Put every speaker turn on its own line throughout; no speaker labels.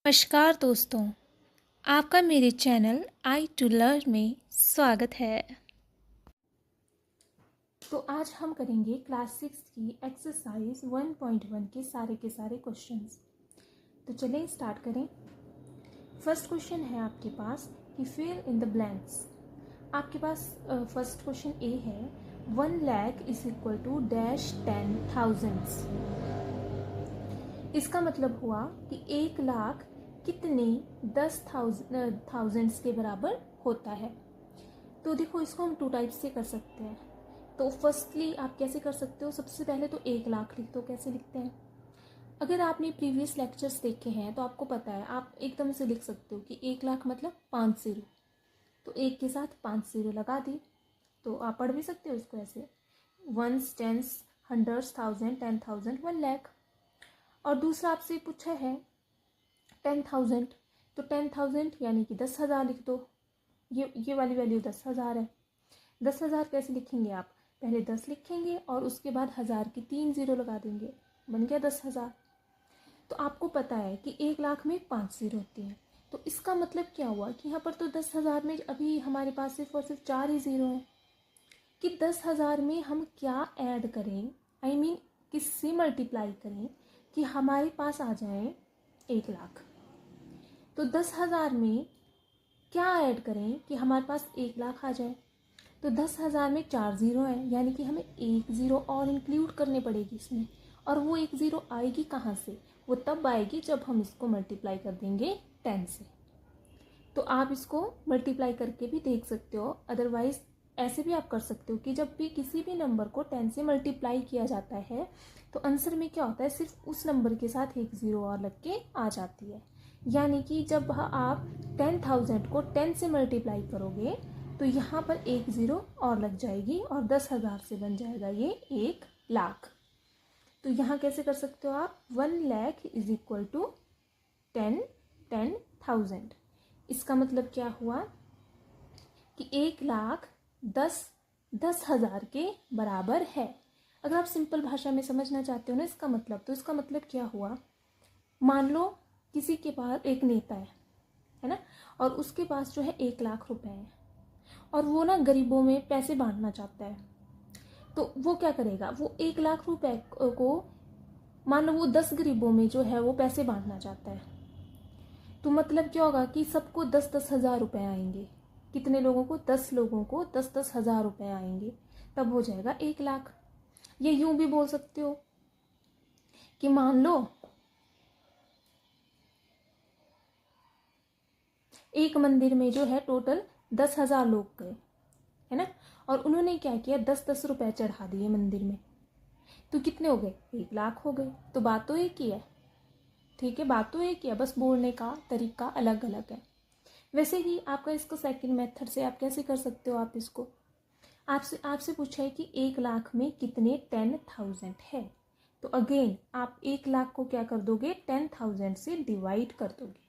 नमस्कार दोस्तों, आपका मेरे चैनल आई टू लर्न में स्वागत है। तो आज हम करेंगे क्लास 6 की एक्सरसाइज 1.1 के सारे क्वेश्चंस। तो चलें स्टार्ट करें। फर्स्ट क्वेश्चन है आपके पास कि फिल इन द ब्लैंक्स। आपके पास फर्स्ट क्वेश्चन ए है 1 lakh is equal to dash 10,000। इसका मतलब हुआ कि 1 लाख कितने 10,000 के बराबर होता है। तो देखो इसको हम 2 टाइप्स से कर सकते हैं। तो फर्स्टली आप कैसे कर सकते हो, सबसे पहले तो 1 लाख लिख दो। कैसे लिखते हैं, अगर आपने प्रीवियस लेक्चर्स देखे हैं तो आपको पता है, आप एकदम से लिख सकते हो कि 1 लाख मतलब 5 जीरो। तो 1 के साथ 5 जीरो लगा दी, तो आप पढ़ भी सकते हो उसको ऐसे, ones, tens, hundreds, thousand, 10,000, 1 lakh. और दूसरा आपसे पूछा है 10,000, तो 10,000 यानी कि 10,000 लिख दो। ये वाली वैल्यू 10,000 है। 10,000 कैसे लिखेंगे आप, पहले 10 लिखेंगे और उसके बाद 1000 की 3 जीरो लगा देंगे, बन गया 10,000। तो आपको पता है कि 1 लाख में 5 जीरो होती हैं। तो इसका मतलब क्या हुआ कि यहाँ पर तो 10,000 में अभी हमारे पास सिर्फ और सिर्फ 4 ही जीरो हैं। कि 10,000 में हम क्या ऐड करें, आई मीन किससे मल्टीप्लाई करें कि हमारे पास आ जाए 1 लाख। तो 10,000 में क्या ऐड करें कि हमारे पास 1 लाख आ जाए। तो 10,000 में 4 जीरो है, यानी कि हमें 1 ज़ीरो और इंक्लूड करने पड़ेगी इसमें। और वो 1 ज़ीरो आएगी कहाँ से, वो तब आएगी जब हम इसको मल्टीप्लाई कर देंगे 10 से। तो आप इसको मल्टीप्लाई करके भी देख सकते हो, अदरवाइज ऐसे भी आप कर सकते हो कि जब भी किसी भी नंबर को 10 से मल्टीप्लाई किया जाता है तो आंसर में क्या होता है, सिर्फ उस नंबर के साथ 1 ज़ीरो और लग के आ जाती है। यानी कि जब आप 10,000 को 10 से मल्टीप्लाई करोगे तो यहाँ पर 1 ज़ीरो और लग जाएगी और 10,000 से बन जाएगा ये 1 लाख। तो यहाँ कैसे कर सकते हो आप, 1 लाख इज इक्वल टू 10,000। इसका मतलब क्या हुआ कि 1 लाख 10,000 के बराबर है। अगर आप सिंपल भाषा में समझना चाहते हो ना इसका मतलब, तो इसका मतलब क्या हुआ, मान लो किसी के पास एक नेता है ना, और उसके पास जो है 1 लाख रुपए है और वो ना गरीबों में पैसे बांटना चाहता है। तो वो क्या करेगा, वो 1 लाख रुपए को, मान लो वो 10 गरीबों में जो है वो पैसे बांटना चाहता है। तो मतलब क्या होगा कि सबको 10-10 हजार रुपए आएंगे। कितने लोगों को, 10 लोगों को 10-10 हजार रुपए आएंगे, तब हो जाएगा 1 लाख। ये यूं भी बोल सकते हो कि मान लो एक मंदिर में जो है टोटल 10,000 लोग गए, है ना, और उन्होंने क्या किया, 10-10 रुपए चढ़ा दिए मंदिर में, तो कितने हो गए, 1 लाख हो गए। तो बात तो एक ही है, ठीक है, बात तो एक ही है, बस बोलने का तरीका अलग अलग है। वैसे ही आपका इसको सेकंड मेथड से आप कैसे कर सकते हो, आप इसको आपसे आपसे पूछा है कि 1 लाख में कितने 10,000 है। तो अगेन आप 1 लाख को क्या कर दोगे, 10,000 से डिवाइड कर दोगे।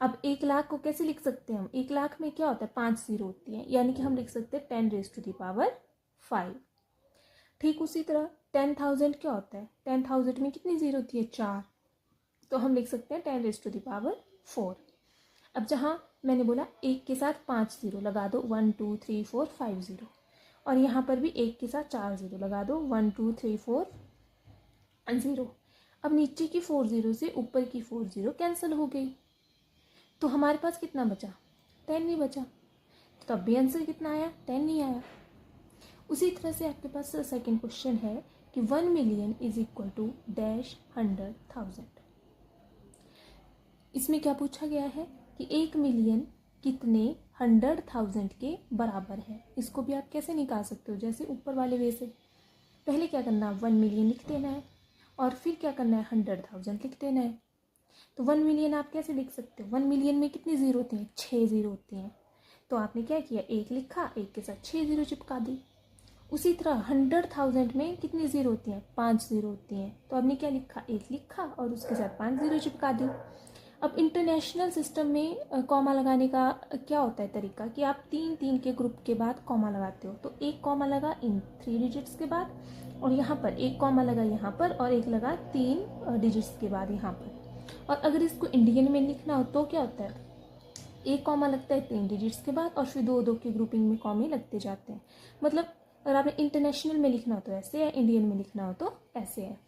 अब 1 लाख को कैसे लिख सकते हैं हम, 1 लाख में क्या होता है, 5 जीरो होती है, यानी कि हम लिख सकते हैं 10⁻5। ठीक उसी तरह 10,000 क्या होता है, 10,000 में कितनी जीरो होती है, 4, तो हम लिख सकते हैं 10⁻4। अब जहाँ मैंने बोला 1 के साथ 5 जीरो लगा दो, 1 2 3 4 5 जीरो, और यहाँ पर भी 1 के साथ 4 जीरो लगा दो, 1 2 3 4 जीरो। अब नीचे की 4 जीरो से ऊपर की 4 जीरो कैंसिल हो गई, तो हमारे पास कितना बचा, 10 ही बचा। तो तब भी आंसर कितना आया, 10 नहीं आया। उसी तरह से आपके पास सेकंड क्वेश्चन है कि 1 million is equal to dash 100,000। इसमें क्या पूछा गया है कि 1 मिलियन कितने 100,000 के बराबर है। इसको भी आप कैसे निकाल सकते हो, जैसे ऊपर वाले वे से, पहले क्या करना, 1 मिलियन लिख देना है और फिर क्या करना है, 100,000 लिख देना है। तो 1 मिलियन आप कैसे लिख सकते हो, 1 मिलियन में कितनी जीरो होती हैं, 6 जीरो होती हैं। तो आपने क्या किया, 1 लिखा, 1 के साथ 6 जीरो चिपका दी। उसी तरह 100,000 में कितनी जीरो होती हैं, 5 जीरो होती हैं। तो आपने क्या लिखा, 1 लिखा और उसके साथ 5 जीरो चिपका दी। अब इंटरनेशनल सिस्टम में कॉमा लगाने का क्या होता है तरीका, कि आप 3 के ग्रुप के बाद कॉमा लगाते हो। तो एक कॉमा लगा इन 3 डिजिट्स के बाद, और यहाँ पर एक कॉमा लगा यहाँ पर, और एक लगा 3 डिजिट्स के बाद यहाँ पर। और अगर इसको इंडियन में लिखना हो तो क्या होता है, एक कॉमा लगता है 3 डिजिट्स के बाद और फिर 2 2 की ग्रुपिंग में कॉमे लगते जाते हैं। मतलब अगर आपने इंटरनेशनल में लिखना हो तो ऐसे है, इंडियन में लिखना हो तो ऐसे है।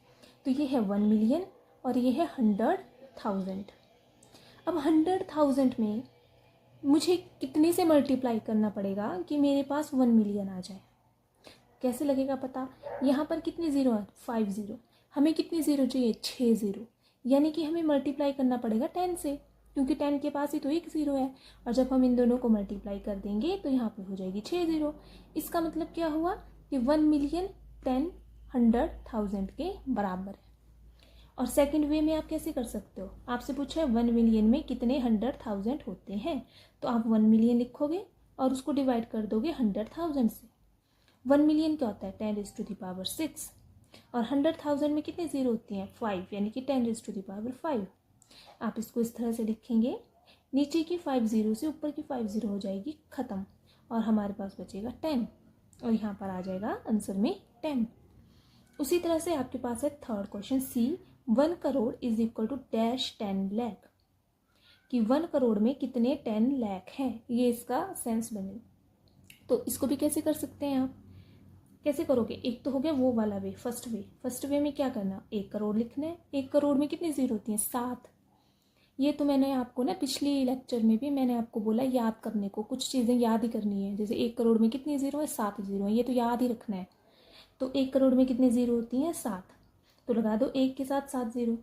तो ये है 1 मिलियन और ये है 100,000। अब 100,000 में मुझे कितने से मल्टीप्लाई करना पड़ेगा कि मेरे पास 1 मिलियन आ जाए। कैसे लगेगा पता, यहाँ पर कितने ज़ीरो है, 5 ज़ीरो। हमें कितने ज़ीरो चाहिए, 6 ज़ीरो। यानी कि हमें मल्टीप्लाई करना पड़ेगा 10 से, क्योंकि 10 के पास ही तो एक ज़ीरो है। और जब हम इन दोनों को मल्टीप्लाई कर देंगे तो यहाँ पे हो जाएगी 6 ज़ीरो। इसका मतलब क्या हुआ कि 1 मिलियन 10 100,000 के बराबर है। और सेकंड वे में आप कैसे कर सकते हो, आपसे पूछा है 1 मिलियन में कितने 100,000 होते हैं, तो आप 1 मिलियन लिखोगे और उसको डिवाइड कर दोगे 100,000 से। 1 मिलियन क्या होता है 10⁻6 और 100,000 में कितने ज़ीरो होती हैं 5, यानी कि 10⁻5। आप इसको इस तरह से लिखेंगे, नीचे की 5 ज़ीरो से ऊपर की 5 ज़ीरो हो जाएगी ख़त्म और हमारे पास बचेगा 10 और यहाँ पर आ जाएगा आंसर में 10। उसी तरह से आपके पास है third question C, 1 crore is equal to dash 10 lakh, कि 1 करोड़ में कितने 10 लाख हैं, ये इसका सेंस बने। तो इसको भी कैसे कर सकते हैं आप, कैसे करोगे, एक तो हो गया वो वाला वे, फर्स्ट वे में क्या करना, 1 करोड़ लिखना है। 1 करोड़ में कितनी ज़ीरो होती हैं 7। ये तो मैंने आपको ना पिछली लेक्चर में भी मैंने आपको बोला याद करने को, कुछ चीज़ें याद ही करनी है। जैसे 1 करोड़ में कितनी ज़ीरो है 7 ज़ीरो है, ये तो याद ही रखना है। तो 1 करोड़ में कितनी ज़ीरो होती हैं 7, तो लगा दो 1 के साथ 7 ज़ीरो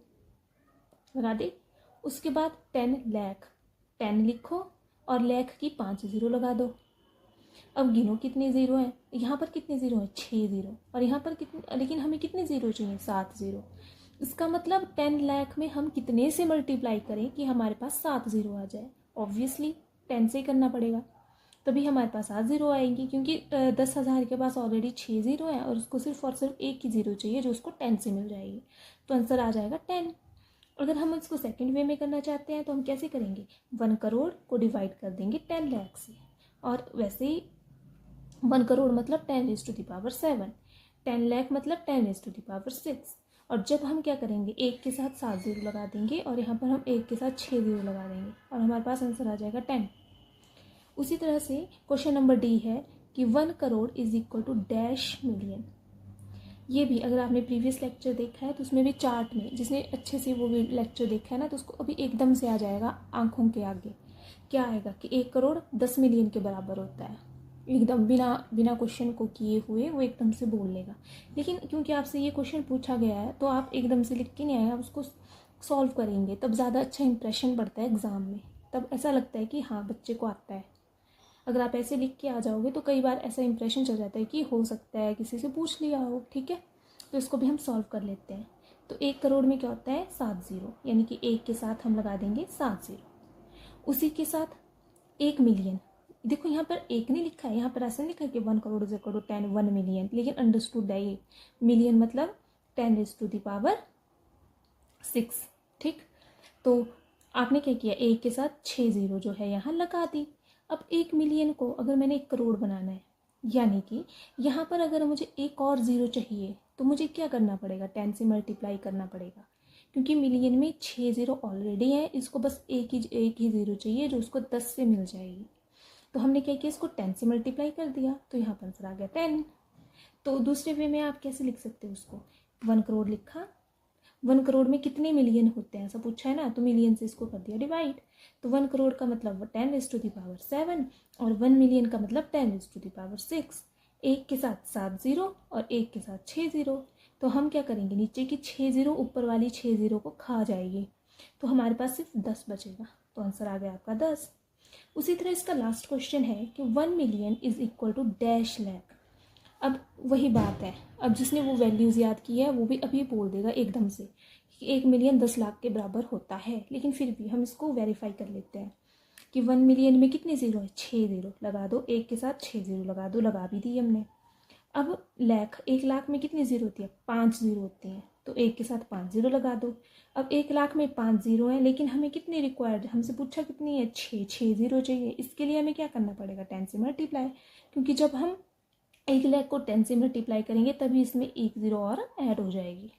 लगा दे। उसके बाद 10 लाख, 10 लिखो और लाख की 5 ज़ीरो लगा दो। अब गिनो कितने ज़ीरो हैं, यहाँ पर कितने ज़ीरो हैं 6 ज़ीरो और यहाँ पर कितने, लेकिन हमें कितने ज़ीरो चाहिए 7 ज़ीरो। इसका मतलब 10 लाख में हम कितने से मल्टीप्लाई करें कि हमारे पास 7 ज़ीरो आ जाए। ऑब्वियसली 10 से ही करना पड़ेगा, तभी हमारे पास 7 ज़ीरो आएंगी, क्योंकि 10,000 के पास ऑलरेडी 6 ज़ीरो है और उसको सिर्फ और सिर्फ एक ही ज़ीरो चाहिए जो उसको 10 से मिल जाएगी। तो आंसर आ जाएगा 10। अगर हम इसको सेकेंड वे में करना चाहते हैं तो हम कैसे करेंगे, 1 करोड़ को डिवाइड कर देंगे 10 लाख से, और वैसे ही 1 करोड़ मतलब 10⁻7, 10 लाख मतलब 10⁻6। और जब हम क्या करेंगे, 1 के साथ 7 ज़ीरो लगा देंगे और यहाँ पर हम 1 के साथ 6 ज़ीरो लगा देंगे और हमारे पास आंसर आ जाएगा 10। उसी तरह से क्वेश्चन नंबर डी है कि 1 crore is equal to dash million. ये भी अगर आपने प्रीवियस लेक्चर देखा है तो उसमें भी चार्ट में, जिसने अच्छे से वो भी लेक्चर देखा है ना, तो उसको अभी एकदम से आ जाएगा आंखों के आगे। क्या आएगा कि 1 करोड़ 10 मिलियन के बराबर होता है, एकदम बिना क्वेश्चन को किए हुए वो एकदम से बोल लेगा। लेकिन क्योंकि आपसे ये क्वेश्चन पूछा गया है तो आप एकदम से लिख के नहीं आए, आप उसको सॉल्व करेंगे, तब ज़्यादा अच्छा इंप्रेशन पड़ता है एग्ज़ाम में। तब ऐसा लगता है कि हाँ बच्चे को आता है। अगर आप ऐसे लिख के आ जाओगे तो कई बार ऐसा इंप्रेशन चल जाता है कि हो सकता है किसी से पूछ लिया हो। ठीक है, तो इसको भी हम सॉल्व कर लेते हैं। तो 1 करोड़ में क्या होता है 7 ज़ीरो, यानी कि 1 के साथ हम लगा देंगे 7 ज़ीरो। उसी के साथ 1 मिलियन, देखो यहाँ पर 1 नहीं लिखा है, यहाँ पर ऐसा लिखा है कि 1 crore is equal to 10 1 million, लेकिन अंडरस्टूड है ये मिलियन मतलब 10⁻6। ठीक, तो आपने क्या किया, 1 के साथ 6 ज़ीरो जो है यहाँ लगा दी। अब 1 मिलियन को अगर मैंने 1 करोड़ बनाना है, यानी कि यहाँ पर अगर मुझे एक और ज़ीरो चाहिए तो मुझे क्या करना पड़ेगा, 10 से मल्टीप्लाई करना पड़ेगा, क्योंकि मिलियन में 6 ज़ीरो ऑलरेडी है, इसको बस एक ही ज़ीरो चाहिए जो उसको 10 से मिल जाएगी। तो हमने क्या किया, इसको 10 से मल्टीप्लाई कर दिया तो यहाँ पर आंसर आ गया 10। तो दूसरे वे में आप कैसे लिख सकते हो उसको, 1 करोड़ लिखा, 1 करोड़ में कितने मिलियन होते हैं ऐसा पूछा है ना, तो मिलियन से इसको कर दिया डिवाइड। तो 1 करोड़ का मतलब 10⁻7 और 1 मिलियन का मतलब 10⁻6। 1 के साथ 7 ज़ीरो और 1 के साथ 6 ज़ीरो। तो हम क्या करेंगे, नीचे की 6 ज़ीरो ऊपर वाली 6 ज़ीरो को खा जाएगी, तो हमारे पास सिर्फ 10 बचेगा। तो आंसर आ गया आपका 10। उसी तरह इसका लास्ट क्वेश्चन है कि 1 million is equal to dash lakh. अब वही बात है, अब जिसने वो वैल्यूज़ याद की है वो भी अभी बोल देगा एकदम से कि 1 मिलियन 10 लाख के बराबर होता है, लेकिन फिर भी हम इसको वेरीफाई कर लेते हैं कि 1 मिलियन में कितने ज़ीरो है 6 ज़ीरो लगा दो, 1 के साथ 6 ज़ीरो लगा दो, लगा भी दी हमने। अब लाख, 1 लाख में कितनी ज़ीरो होती है 5 ज़ीरो होती हैं, तो 1 के साथ 5 ज़ीरो लगा दो। अब 1 लाख में 5 ज़ीरो हैं, लेकिन हमें कितनी रिक्वायर्ड, हमसे पूछा कितनी है 6 ज़ीरो चाहिए। इसके लिए हमें क्या करना पड़ेगा 10 से मल्टीप्लाई, क्योंकि जब हम 1 लाख को 10 से मल्टीप्लाई करेंगे तभी इसमें 1 ज़ीरो और ऐड हो जाएगी,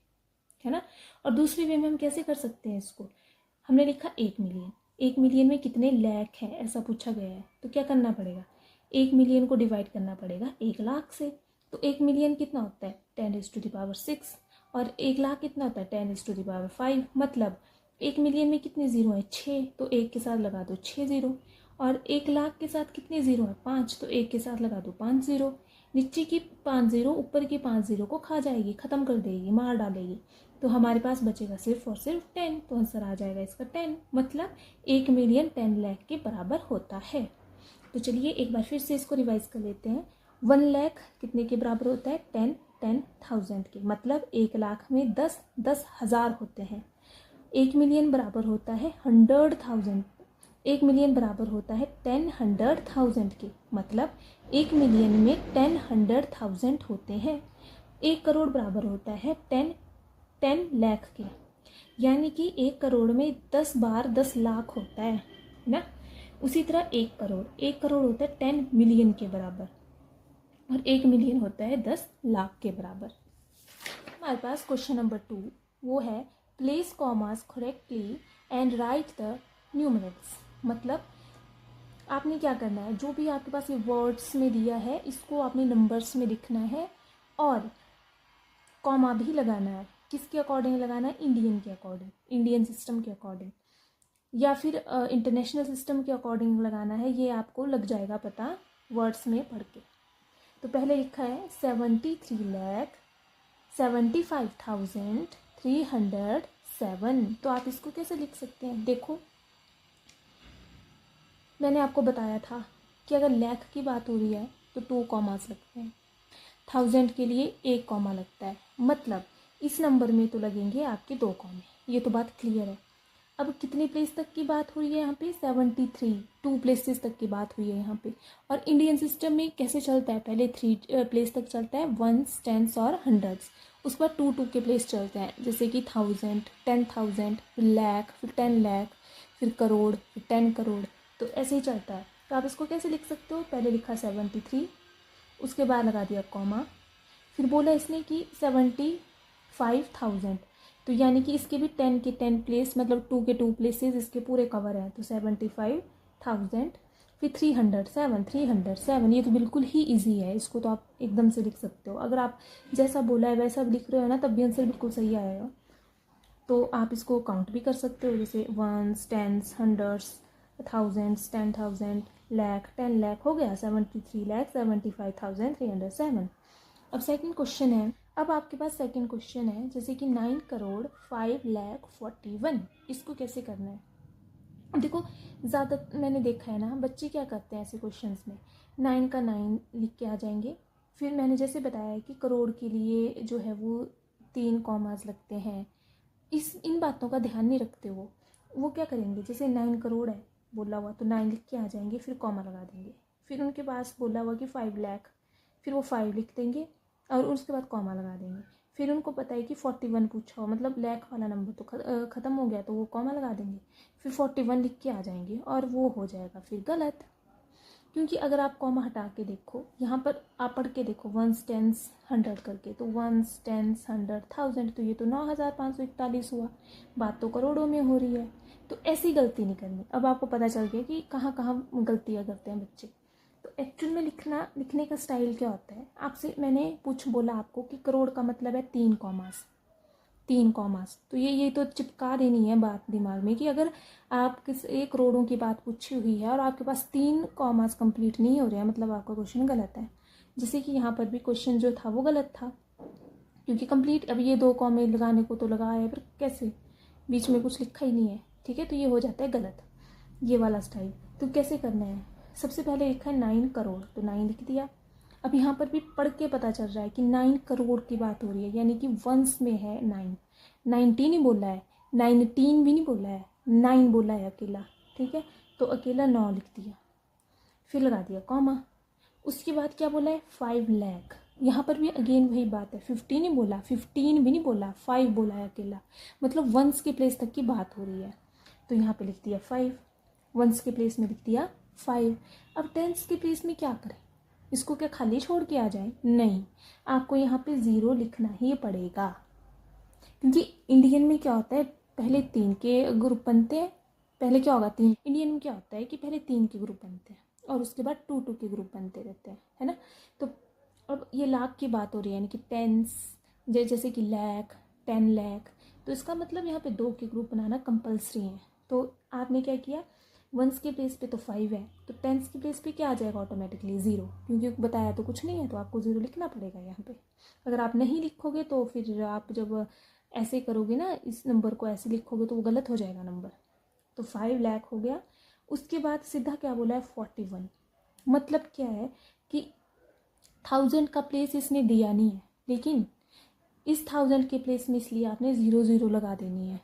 है ना। और दूसरी वे में हम कैसे कर सकते हैं इसको, हमने लिखा 1 मिलियन, 1 मिलियन में कितने लाख हैं ऐसा पूछा गया है, तो क्या करना पड़ेगा, 1 मिलियन को डिवाइड करना पड़ेगा 1 लाख से। तो 1 मिलियन कितना होता है 10⁶, और 1 लाख कितना होता है 10⁵, मतलब 1 मिलियन में कितने ज़ीरो हैं 6, तो 1 के साथ लगा दो 6 ज़ीरो, और 1 लाख के साथ कितने ज़ीरो हैं 5, तो 1 के साथ लगा दो 5 ज़ीरो। नीचे की 5 ज़ीरो ऊपर की 5 ज़ीरो को खा जाएगी, ख़त्म कर देगी, मार डालेगी, तो हमारे पास बचेगा सिर्फ और सिर्फ 10, तो आंसर आ जाएगा इसका 10, मतलब 1 मिलियन 10 लाख के बराबर होता है। तो चलिए एक बार फिर से इसको रिवाइज कर लेते हैं। 1 लाख कितने के बराबर होता है 10,000 के, मतलब 1 लाख में 10,000 होते हैं। 1 मिलियन बराबर होता है 100,000, 1 मिलियन बराबर होता है 10,100,000 के, मतलब 1 मिलियन में 10,100,000 होते हैं। 1 करोड़ बराबर होता है 10 लाख के, यानी कि 1 करोड़ में 10 बार 10 लाख होता है ना। उसी तरह 1 करोड़ होता है 10 मिलियन के बराबर, और 1 मिलियन होता है 10 लाख के बराबर। हमारे पास क्वेश्चन नंबर 2 वो है place commas correctly and right the numerals. मतलब आपने क्या करना है, जो भी आपके पास ये वर्ड्स में दिया है इसको आपने नंबर्स में लिखना है, और कॉमा भी लगाना है। किसके अकॉर्डिंग लगाना है, इंडियन के अकॉर्डिंग, इंडियन सिस्टम के अकॉर्डिंग, या फिर इंटरनेशनल सिस्टम के अकॉर्डिंग लगाना है, ये आपको लग जाएगा पता वर्ड्स में पढ़ के। तो पहले लिखा है 73,75,307। तो आप इसको कैसे लिख सकते हैं, देखो मैंने आपको बताया था कि अगर लाख की बात हो रही है तो 2 कॉमास लगते हैं, 1000 के लिए 1 कॉमा लगता है, मतलब इस नंबर में तो लगेंगे आपके 2 कॉमे। ये तो बात क्लियर है। अब कितनी प्लेस तक की बात हो रही है यहाँ पे 73, 2 प्लेसेस तक की बात हुई है यहाँ पे। और इंडियन सिस्टम में कैसे चलता है, पहले 3 प्लेस तक चलता है, 1s 10s और 100s, उसके बाद 2 के प्लेस चलते हैं, जैसे कि 1000, 10,000, फिर लाख, फिर 10 लाख, फिर करोड़, फिर 10 करोड़, तो ऐसे ही चलता है। तो आप इसको कैसे लिख सकते हो, पहले लिखा 73, उसके बाद लगा दिया कॉमा, फिर बोला इसने कि 75,000, तो यानी कि इसके भी 10 के 10 प्लेस, मतलब 2 के 2 प्लेसेस इसके पूरे कवर हैं, तो 75,000, फिर 307, ये तो बिल्कुल ही इजी है, इसको तो आप एकदम से लिख सकते हो। अगर आप जैसा बोला है वैसा लिख रहे हो ना, तब भी आंसर बिल्कुल सही आएगा। तो आप इसको काउंट भी कर सकते हो, जैसे 1s 10s 100s 1000s 10,000 lakh 10 lakh हो गया 73,75,307। अब सेकंड क्वेश्चन है, अब आपके पास सेकंड क्वेश्चन है, जैसे कि 9,05,41, इसको कैसे करना है। देखो ज़्यादा मैंने देखा है ना, बच्चे क्या करते हैं ऐसे क्वेश्चंस में, 9 का 9 लिख के आ जाएंगे। फिर मैंने जैसे बताया कि करोड़ के लिए जो है वो 3 कॉमास लगते हैं, इन बातों का ध्यान नहीं रखते वो क्या करेंगे, जैसे 9 करोड़ है बोला हुआ तो 9 लिख के आ जाएंगे, फिर कॉमा लगा देंगे। फिर उनके पास बोला हुआ कि 5 लाख, फिर वो 5 लिख देंगे और उसके बाद कॉमा लगा देंगे। फिर उनको पता है कि 41 पूछा हो, मतलब लाख वाला नंबर तो ख़त्म हो गया, तो वो कॉमा लगा देंगे, फिर 41 लिख के आ जाएंगे, और वो हो जाएगा फिर गलत। क्योंकि अगर आप कॉमा हटा के देखो, यहाँ पर आप पढ़ के देखो 1s 10s 100 करके, तो 1s 10s 100 1000, तो ये तो 9,541 हुआ, बात तो करोड़ों में हो रही है। तो ऐसी गलती नहीं करनी। अब आपको पता चल गया कि कहाँ कहाँ गलतियाँ करते हैं बच्चे। तो एक्चुअल में लिखने का स्टाइल क्या होता है, आपसे मैंने बोला आपको कि करोड़ का मतलब है 3 कॉमास, 3 कॉमास, तो ये तो चिपका देनी है बात दिमाग में कि अगर आप करोड़ों की बात पूछी हुई है और आपके पास 3 कॉमास कंप्लीट नहीं हो रहे हैं, मतलब आपका क्वेश्चन गलत है। जैसे कि यहाँ पर भी क्वेश्चन जो था वो गलत था, क्योंकि कंप्लीट अब ये 2 कॉमे लगाने को तो लगाया है, पर कैसे, बीच में कुछ लिखा ही नहीं है, ठीक है, तो ये हो जाता है गलत, ये वाला स्टाइल। तो कैसे करना है, सबसे पहले लिखा है 9 करोड़, तो 9 लिख दिया। अब यहाँ पर भी पढ़ के पता चल रहा है कि 9 करोड़ की बात हो रही है, यानी कि 1s में है 9, 19 नहीं बोला है, 19 भी नहीं बोला है, 9 बोला है अकेला, ठीक है, तो अकेला 9 लिख दिया, फिर लगा दिया कॉमा। उसके बाद क्या बोला है 5 लाख, यहाँ पर भी अगेन वही बात है, 50 नहीं बोला, 15 भी नहीं बोला, 5 बोला है अकेला, मतलब 1s के प्लेस तक की बात हो रही है, तो यहाँ पे लिख दिया 5, 1s के प्लेस में लिख दिया 5। अब 10s के प्लेस में क्या करें, इसको क्या खाली छोड़ के आ जाए, नहीं, आपको यहाँ पे 0 लिखना ही पड़ेगा, क्योंकि इंडियन में क्या होता है पहले 3 के ग्रुप बनते हैं। पहले क्या होगा, 3 इंडियन में क्या होता है कि पहले 3 के ग्रुप बनते हैं और उसके बाद 2 के ग्रुप बनते रहते हैं, है ना। तो अब ये लाख की बात हो रही है, यानी कि टेंस, जैसे कि लाख, 10 लाख, तो इसका मतलब यहाँ पे 2 के ग्रुप बनाना कंपलसरी है। तो आपने क्या किया, वंस के प्लेस पे तो 5 है, तो टेंस के प्लेस पे क्या आ जाएगा ऑटोमेटिकली 0, क्योंकि बताया तो कुछ नहीं है, तो आपको 0 लिखना पड़ेगा यहाँ पे। अगर आप नहीं लिखोगे तो फिर आप जब ऐसे करोगे ना, इस नंबर को ऐसे लिखोगे तो वो गलत हो जाएगा नंबर। तो 5 लाख हो गया। उसके बाद सीधा क्या बोला है, 41। मतलब क्या है कि 1000 का प्लेस इसने दिया नहीं है, लेकिन इस 1000 के प्लेस में इसलिए आपने 0 लगा देनी है,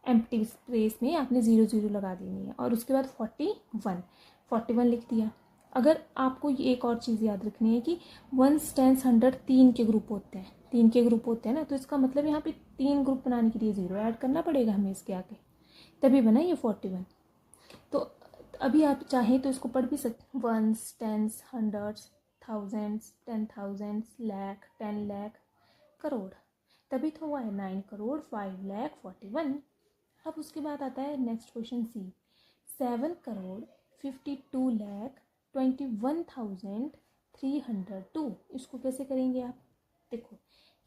एम्प्टी स्पेस में आपने 0 लगा देनी है। और उसके बाद 41 लिख दिया। अगर आपको ये एक और चीज़ याद रखनी है कि 1 10 100 3 के ग्रुप होते हैं, 3 के ग्रुप होते हैं ना, तो इसका मतलब यहाँ पे 3 ग्रुप बनाने के लिए 0 ऐड करना पड़ेगा हमें इसके आगे, तभी बना ये 41। तो अभी आप चाहें तो इसको पढ़ भी सकते, 1 10 100 1000 10,000 लाख 10 लाख करोड़, तभी तो हुआ है 9 करोड़ 5 लाख 41। अब उसके बाद आता है नेक्स्ट क्वेश्चन सी, 7 करोड़ 52 लाख 21,302। इसको कैसे करेंगे आप, देखो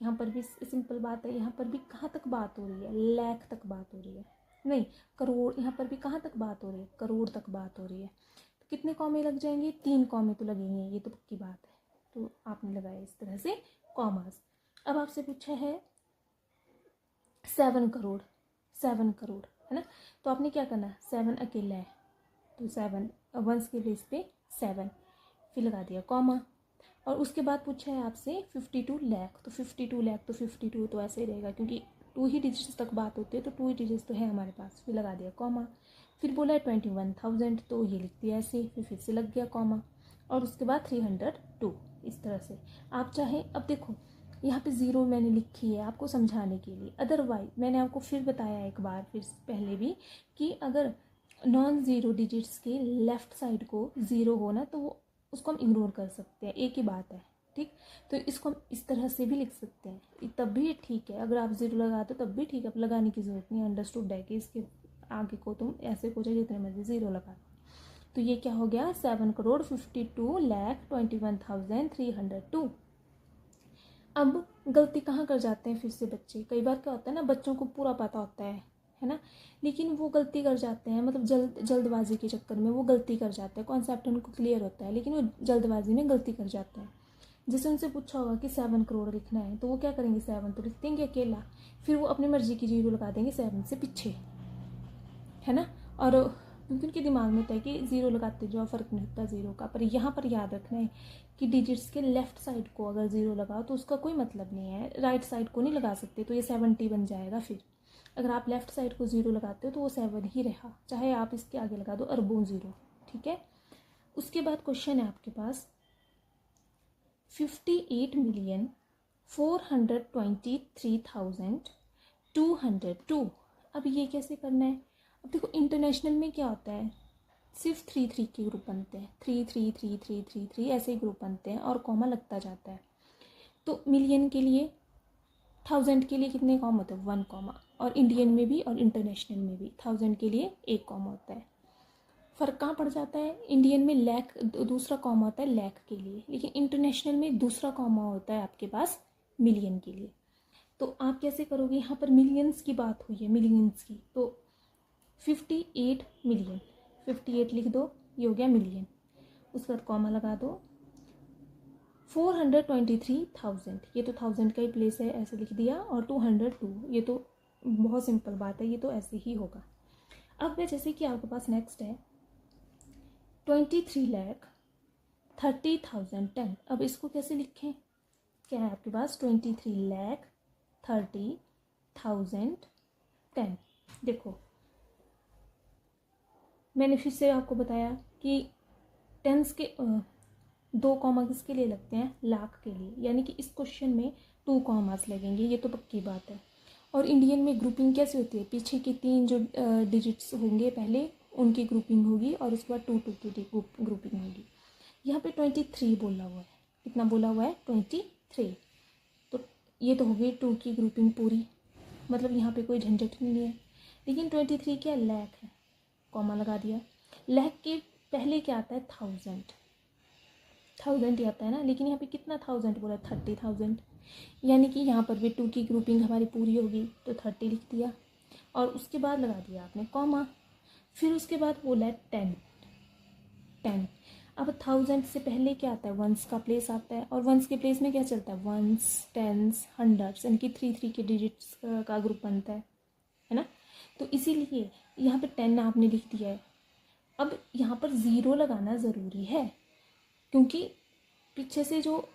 यहाँ पर भी सिंपल बात है, यहाँ पर भी कहाँ तक बात हो रही है, लाख तक बात हो रही है, नहीं करोड़, यहाँ पर भी कहाँ तक बात हो रही है, करोड़ तक बात हो रही है। तो कितने कॉमे लग जाएंगे, 3 कॉमे तो लगेंगे, ये तो पक्की बात है। तो आपने लगाया इस तरह से कॉमास। अब आपसे पूछा है 7 करोड़, 7 करोड़ है ना, तो आपने क्या करना है, 7 अकेला है तो 7 वंस के प्लेस पे 7, फिर लगा दिया कॉमा। और उसके बाद पूछा है आपसे 52 लाख, तो 52 लाख तो 52 तो ऐसे ही रहेगा, क्योंकि 2 ही डिजिट्स तक बात होती है, तो 2 ही डिजिट्स तो है हमारे पास, फिर लगा दिया कॉमा। फिर बोला है 21,000, तो ये लिख दिया ऐसे, फिर से लग गया कॉमा। और उसके बाद 302, इस तरह से आप चाहें। अब देखो यहाँ पे 0 मैंने लिखी है आपको समझाने के लिए, अदरवाइज मैंने आपको फिर बताया एक बार फिर पहले भी कि अगर नॉन ज़ीरो डिजिट्स के लेफ़्ट साइड को 0 हो ना, तो वो उसको हम इग्नोर कर सकते हैं, एक ही बात है, ठीक। तो इसको हम इस तरह से भी लिख सकते हैं, तब भी ठीक है। अगर आप 0 लगाते हो तब भी ठीक है, अब लगाने की ज़रूरत नहीं, अंडरस्टूड है कि इसके आगे को तुम ऐसे को चाहे जितने मर्जी 0 लगा। तो ये क्या हो गया, 7 करोड़ 52 लाख 21,302। अब गलती कहाँ कर जाते हैं फिर से बच्चे, कई बार क्या होता है ना, बच्चों को पूरा पता होता है ना, लेकिन वो गलती कर जाते हैं, मतलब जल्दबाजी के चक्कर में वो गलती कर जाते हैं। कॉन्सेप्ट उनको क्लियर होता है, लेकिन वो जल्दबाजी में गलती कर जाते हैं। जैसे उनसे पूछा होगा कि 7 करोड़ लिखना है, तो वो क्या करेंगे, 7 तो लिख देंगे अकेला, फिर वो अपनी मर्जी की 0 लगा देंगे 7 से पीछे, है ना। और क्योंकि उनके दिमाग में होता है कि 0 लगाते जाओ, फ़र्क नहीं होता 0 का। पर यहाँ पर याद रखना है कि डिजिट्स के लेफ़्ट साइड को अगर 0 लगाओ तो उसका कोई मतलब नहीं है, राइट साइड को नहीं लगा सकते, तो ये 70 बन जाएगा। फिर अगर आप लेफ़्ट साइड को 0 लगाते हो तो वो 7 ही रहा, चाहे आप इसके आगे लगा दो अरबों 0, ठीक है। उसके बाद क्वेश्चन है आपके पास 58,423,202। अब ये कैसे करना है, अब देखो इंटरनेशनल में क्या होता है, सिर्फ 3 के ग्रुप बनते हैं, 3 ऐसे ग्रुप बनते हैं और कॉमा लगता जाता है। तो मिलियन के लिए, 1000 के लिए कितने कॉमा होते हैं, 1 कॉमा, और इंडियन में भी और इंटरनेशनल में भी 1000 के लिए 1 कॉमा होता है। फ़र्क कहाँ पड़ जाता है, इंडियन में लाख दूसरा कॉमा होता है लाख के लिए, लेकिन इंटरनेशनल में दूसरा कॉमा होता है आपके पास मिलियन के लिए। तो आप कैसे करोगे, यहाँ पर मिलियंस की बात हुई है, मिलियंस की, तो 58 मिलियन, 58 लिख दो, ये हो गया मिलियन। उसके बाद कॉमा लगा दो, 423,000, ये तो 1000 का ही प्लेस है, ऐसे लिख दिया, और 202, ये तो बहुत सिंपल बात है, ये तो ऐसे ही होगा। अब मैं जैसे कि आपके पास नेक्स्ट है 23,30,10। अब इसको कैसे लिखें, क्या है आपके पास, 23,30,10। देखो मैंने फिर से आपको बताया कि टेंस के 2 कॉमा किसके लिए लगते हैं, लाख के लिए, यानी कि इस क्वेश्चन में 2 कॉमास लगेंगे, ये तो पक्की बात है। और इंडियन में ग्रुपिंग कैसे होती है, पीछे की 3 जो डिजिट्स होंगे पहले उनकी ग्रुपिंग होगी, और उसके बाद 2 की ग्रुपिंग होगी। यहाँ पे 23 बोला हुआ है, कितना बोला हुआ है, 23। तो ये तो हो गई 2 की ग्रुपिंग पूरी, मतलब यहाँ पे कोई झंझट नहीं है। लेकिन 23 क्या लाख है, कॉमा लगा दिया। लाख के पहले क्या आता है, 1000 ही आता है ना, लेकिन यहाँ पे कितना 1000 बोला, 30,000, यानी कि यहाँ पर भी 2 की ग्रुपिंग हमारी पूरी होगी तो 30 लिख दिया और उसके बाद लगा दिया आपने कॉमा। फिर उसके बाद बोला है 10। अब 1000 से पहले क्या आता है, वंस का प्लेस आता है, और वंस के प्लेस में क्या चलता है, वंस, टेंस, हंड्रेड्स, यानी कि 3 के डिजिट्स का ग्रुप बनता है ना। तो इसीलिए यहाँ पे 10 आपने लिख दिया है। अब यहाँ पर 0 लगाना ज़रूरी है, क्योंकि पीछे से जो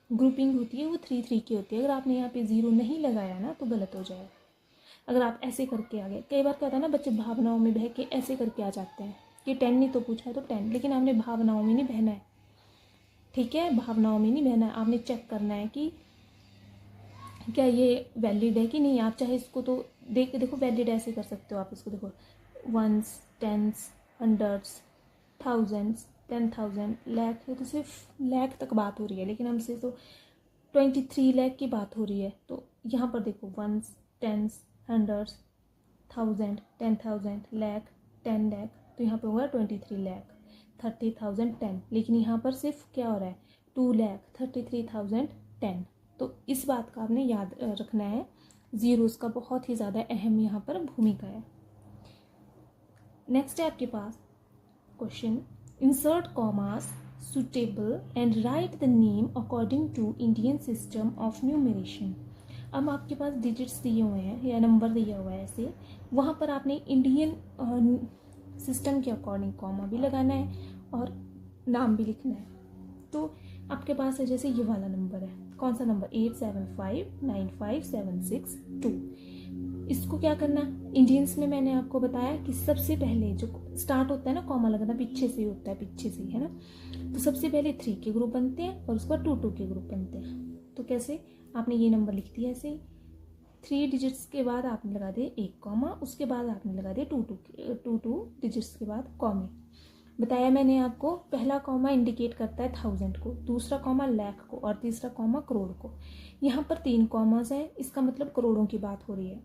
ग्रुपिंग होती है वो 3 की होती है। अगर आपने यहाँ पे 0 नहीं लगाया ना तो गलत हो जाएगा। अगर आप ऐसे करके आ गए, कई बार क्या होता है ना, बच्चे भावनाओं में बह के ऐसे करके आ जाते हैं कि 10 नहीं तो पूछा है तो 10, लेकिन आपने भावनाओं में नहीं बहना है, ठीक है, भावनाओं में नहीं बहना है। आपने चेक करना है कि क्या ये वैलिड है कि नहीं। आप चाहे इसको तो देखो वैलिड ऐसे कर सकते हो आप इसको, देखो ones, tens, hundreds, thousands, 10,000, lakh, ये तो सिर्फ लाख तक बात हो रही है, लेकिन हमसे तो 23 लाख की बात हो रही है। तो यहाँ पर देखो ones, tens, hundreds, 1000, 10,000, lakh, 10 lakh, तो यहाँ पे होगा 23 लाख, 30,000, 10, लेकिन यहाँ पर सिर्फ क्या हो रहा है, 2 लाख, 33,000, 10। तो इस बात का आपने याद रखना है, जीरोस का बहुत ही ज़्यादा अहम यहाँ पर भूमिका है। नेक्स्ट है आपके पास question, insert commas suitable and write the name according to Indian system of numeration। अब आपके पास डिजिट्स दिए हुए हैं या नंबर दिया हुआ है ऐसे, वहाँ पर आपने इंडियन सिस्टम के अकॉर्डिंग कॉमा भी लगाना है और नाम भी लिखना है। तो आपके पास है जैसे ये वाला नंबर है, कौन सा नंबर, 87595762। इसको क्या करना, इंडियंस में मैंने आपको बताया कि सबसे पहले जो स्टार्ट होता है ना कॉमा लगाना, पीछे से ही होता है, पीछे से, है ना। तो सबसे पहले 3 के ग्रुप बनते हैं और उसके बाद 2 के ग्रुप बनते हैं। तो कैसे, आपने ये नंबर लिख दिया ऐसे, 3 डिजिट्स के बाद आपने लगा दिया 1 कॉमा, उसके बाद आपने लगा दिया 2 डिजिट्स के बाद कॉमे। बताया मैंने आपको, पहला कॉमा इंडिकेट करता है 1000 को, दूसरा कॉमा लाख को और तीसरा कॉमा करोड़ को। यहाँ पर 3 कॉमास हैं, इसका मतलब करोड़ों की बात हो रही है।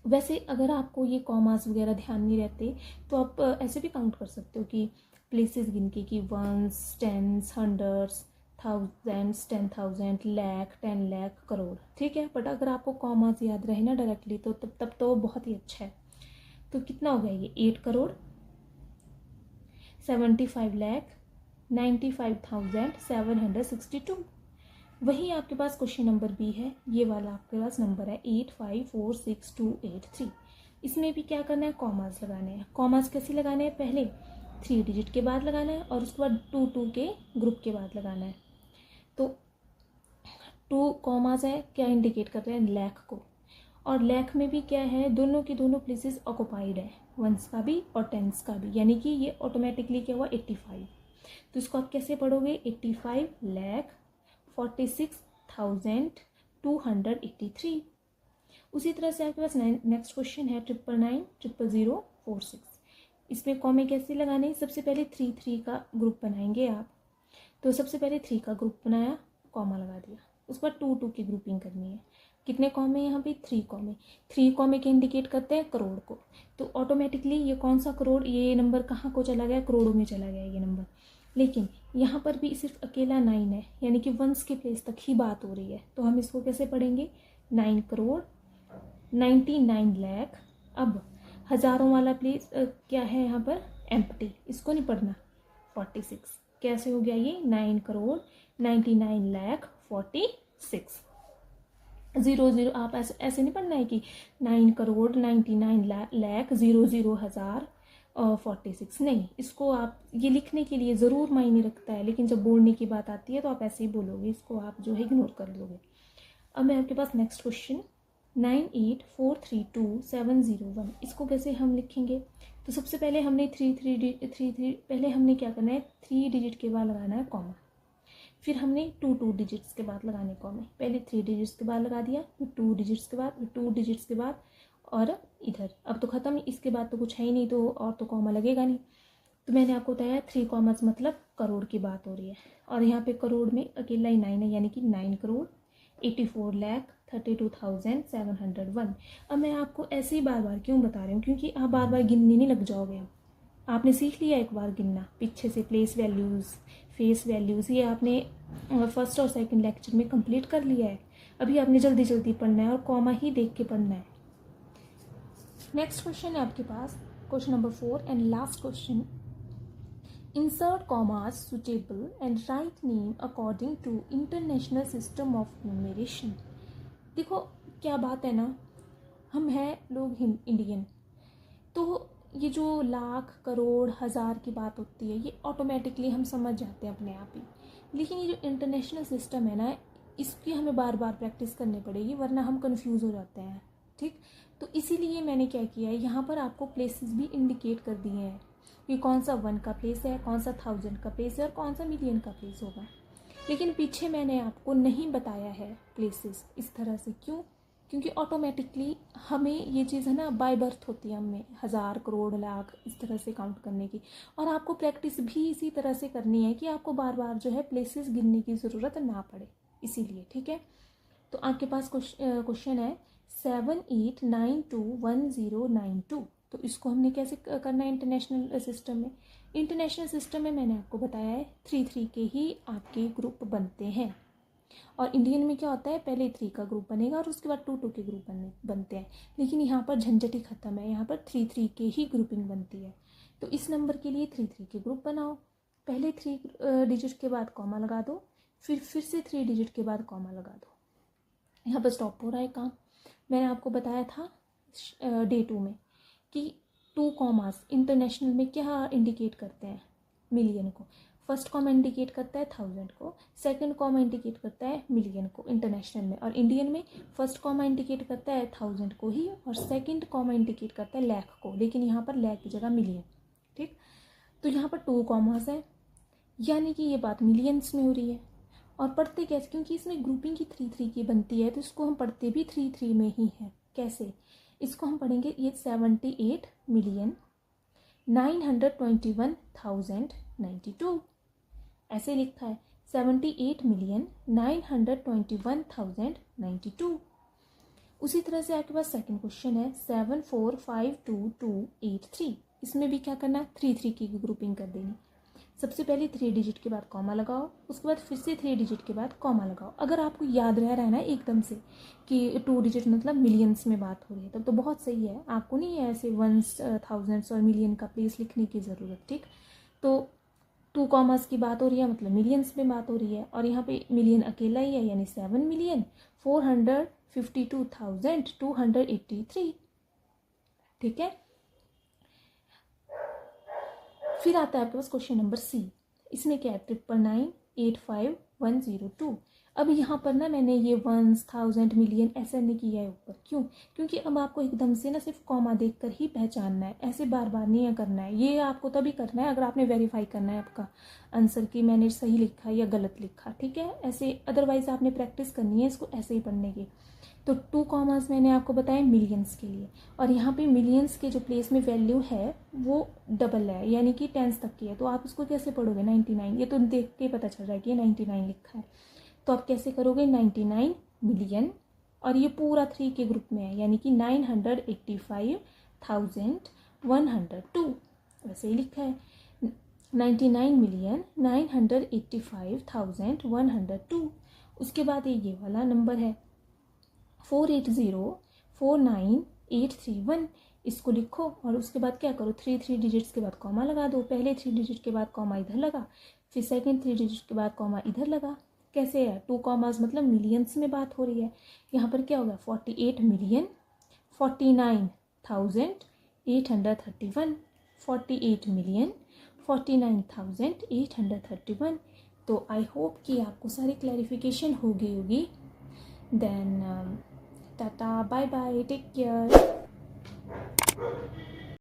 वैसे अगर आपको ये कॉमास वगैरह ध्यान नहीं रहते तो आप ऐसे भी काउंट कर सकते हो कि प्लेसेस गिन के, कि ones, tens, hundreds, thousands, 10,000, lakh, 10 lakh, crore, ठीक है। बट अगर आपको कॉमास याद रहे ना डायरेक्टली तो तब तो बहुत ही अच्छा है। तो कितना हो गया ये, 8 करोड़, 75 लाख, 95,762। वहीं आपके पास क्वेश्चन नंबर बी है, ये वाला आपके पास नंबर है 8546,283। इसमें भी क्या करना है, कॉमास लगाने हैं। कॉमास कैसे लगाने हैं, पहले 3 डिजिट के बाद लगाना है और उसके बाद 2 के ग्रुप के बाद लगाना है। तो 2 कॉमास है, क्या इंडिकेट कर रहे हैं, लाख को, और लाख में भी क्या है, दोनों की दोनों प्लेसेस ऑक्युपाइड है, वंस का भी और टेंस का भी, यानी कि ये ऑटोमेटिकली क्या हुआ 85। तो इसको आप कैसे पढ़ोगे, 85,46,283। उसी तरह से आपके पास नेक्स्ट क्वेश्चन है 999,000,046। इसमें कॉमे कैसे लगाने, सबसे पहले 3 का ग्रुप बनाएंगे आप। तो सबसे पहले 3 का ग्रुप बनाया, कॉमा लगा दिया, उसके बाद 2 की ग्रुपिंग करनी है। कितने कॉमे यहाँ पे, 3 कॉमे। 3 कॉमे के इंडिकेट करते हैं करोड़ को। तो ऑटोमेटिकली ये कौन सा करोड़, ये नंबर कहाँ को चला गया, करोड़ों में चला गया ये नंबर। लेकिन यहाँ पर भी सिर्फ अकेला 9 है, यानी कि वंस के प्लेस तक ही बात हो रही है। तो हम इसको कैसे पढ़ेंगे, 9 करोड़ 99 लाख। अब हज़ारों वाला प्लेस क्या है यहाँ पर, एम्प्टी, इसको नहीं पढ़ना, 46। कैसे हो गया ये, 9 करोड़ 99 लाख 46। 00 आप ऐसे नहीं पढ़ना है कि 9 करोड़ 99 लाख 00,000 46, नहीं। इसको आप ये लिखने के लिए ज़रूर मायने रखता है, लेकिन जब बोलने की बात आती है तो आप ऐसे ही बोलोगे, इसको आप जो है इग्नोर कर लोगे। अब मैं आपके पास नेक्स्ट क्वेश्चन 98,432,701, इसको कैसे हम लिखेंगे। तो सबसे पहले हमने 3 पहले हमने क्या करना है, 3 डिजिट के बाद लगाना है कॉमा, फिर हमने 2 डिजिट्स के बाद लगाने कॉमे। पहले 3 डिजिट्स के बाद लगा दिया, फिर 2 डिजिट्स के बाद, फिर 2 डिजिट्स के बाद, और इधर अब तो ख़त्म, इसके बाद तो कुछ है ही नहीं, तो और तो कॉमा लगेगा नहीं। तो मैंने आपको बताया 3 कॉमास मतलब करोड़ की बात हो रही है, और यहाँ पे करोड़ में अकेला ही 9 है, यानी कि 9 करोड़ 84 लाख 32,701। अब मैं आपको ऐसे ही बार बार क्यों बता रही हूँ, क्योंकि आप बार बार गिनने नहीं लग जाओगे। अब आपने सीख लिया एक बार गिनना पीछे से, प्लेस वैल्यूज़, फेस वैल्यूज़, ये आपने फर्स्ट और सेकंड लेक्चर में कंप्लीट कर लिया है। अभी आपने जल्दी जल्दी पढ़ना है और कॉमा ही देख के पढ़ना है। नेक्स्ट क्वेश्चन है आपके पास, question number 4 and last question. Insert commas suitable and write name according to international system of numeration. देखो क्या बात है ना, हम हैं लोग इंडियन, तो ये जो लाख करोड़ हज़ार की बात होती है ये ऑटोमेटिकली हम समझ जाते हैं अपने आप ही। लेकिन ये जो इंटरनेशनल सिस्टम है ना, इसकी हमें बार बार प्रैक्टिस करनी पड़ेगी, वरना हम कंफ्यूज हो जाते हैं। ठीक, तो इसीलिए मैंने क्या किया है, यहाँ पर आपको प्लेसेस भी इंडिकेट कर दिए हैं कि कौन सा 1 का प्लेस है, कौन सा 1000 का प्लेस है और कौन सा मिलियन का प्लेस होगा। लेकिन पीछे मैंने आपको नहीं बताया है प्लेसेस इस तरह से। क्यों? क्योंकि ऑटोमेटिकली हमें ये चीज़ है ना बाय बर्थ होती है, हमें हज़ार करोड़ लाख इस तरह से काउंट करने की, और आपको प्रैक्टिस भी इसी तरह से करनी है कि आपको बार बार जो है प्लेसेस गिनने की ज़रूरत ना पड़े, इसीलिए। ठीक है, तो आपके पास क्वेश्चन है 78921092। तो इसको हमने कैसे करना है इंटरनेशनल सिस्टम में? इंटरनेशनल सिस्टम में मैंने आपको बताया है 3 के ही आपके ग्रुप बनते हैं, और इंडियन में क्या होता है, पहले 3 का ग्रुप बनेगा और उसके बाद 2 के ग्रुप बनते हैं। लेकिन यहाँ पर झंझट ही खत्म है, यहाँ पर 3 के ही ग्रुपिंग बनती है। तो इस नंबर के लिए 3 के ग्रुप बनाओ, पहले 3 डिजिट के बाद कॉमा लगा दो, फिर से 3 डिजिट के बाद कॉमा लगा दो। यहाँ पर स्टॉप हो रहा है काम। मैंने आपको बताया था डे 2 में कि 2 कॉमास इंटरनेशनल में क्या इंडिकेट करते हैं, मिलियन को। फर्स्ट कॉमा इंडिकेट करता है 1000 को, सेकंड कॉमा इंडिकेट करता है मिलियन को इंटरनेशनल में, और इंडियन में फर्स्ट कॉमा इंडिकेट करता है 1000 को ही और सेकंड कॉमा इंडिकेट करता है लाख को, लेकिन यहाँ पर लाख की जगह मिलियन। ठीक, तो यहाँ पर 2 कॉमास है, यानी कि ये बात मिलियंस में हो रही है। और पढ़ते कैसे, क्योंकि इसमें ग्रुपिंग की 3 की बनती है, तो इसको हम पढ़ते भी 3 में ही है। कैसे? इसको हम पढ़ेंगे, ये 78,921,092 ऐसे लिखा है, 78,921,092। उसी तरह से आपके पास सेकंड क्वेश्चन है 74522283। इसमें भी क्या करना, 3 की ग्रुपिंग कर देनी। सबसे पहले 3 डिजिट के बाद कॉमा लगाओ, उसके बाद फिर से 3 डिजिट के बाद कॉमा लगाओ। अगर आपको याद रह रहा है ना एकदम से कि 2 डिजिट मतलब मिलियंस में बात हो रही है, तब तो बहुत सही है, आपको नहीं है ऐसे वंस, थाउजेंड्स और मिलियन का प्लेस लिखने की ज़रूरत। ठीक, तो 2 कॉमास की बात हो रही है मतलब मिलियंस में बात हो रही है, और यहाँ पे मिलियन अकेला ही है, यानी 7,452,283। ठीक है, फिर आता है आपके पास क्वेश्चन नंबर सी। इसमें क्या है, 999,85,102। अब यहाँ पर ना मैंने ये वंस, थाउजेंड, मिलियन ऐसा नहीं किया है ऊपर। क्यों? क्योंकि अब आपको एकदम से ना सिर्फ कॉमा देखकर ही पहचानना है, ऐसे बार बार नहीं करना है। ये आपको तभी करना है अगर आपने वेरीफाई करना है आपका आंसर कि मैंने सही लिखा या गलत लिखा। ठीक है, ऐसे अदरवाइज आपने प्रैक्टिस करनी है इसको ऐसे ही पढ़ने की। तो 2 कॉमास मैंने आपको बताया मिलियंस के लिए, और यहाँ पे मिलियंस के जो प्लेस में वैल्यू है वो डबल है, यानी कि 10 तक की है। तो आप इसको कैसे पढ़ोगे, 99, ये तो देख के पता चल रहा है कि ये 99 लिखा है। तो आप कैसे करोगे, 99 मिलियन, और ये पूरा 3 के ग्रुप में है, यानी कि 985,102 वैसे ही लिखा है, 99,985,102। उसके बाद ये वाला नंबर है 480,49,831। इसको लिखो और उसके बाद क्या करो, 3 डिजिट्स के बाद कॉमा लगा दो। पहले 3 डिजिट के बाद कॉमा इधर लगा, फिर सेकंड 3 डिजिट के बाद कॉमा इधर लगा। कैसे है, 2 कॉमास मतलब मिलियंस में बात हो रही है। यहाँ पर क्या होगा, 48,49,831, 48,49,831। तो आई होप कि आपको सारी क्लैरिफिकेशन हो गई होगी। Then tata, bye bye, take care.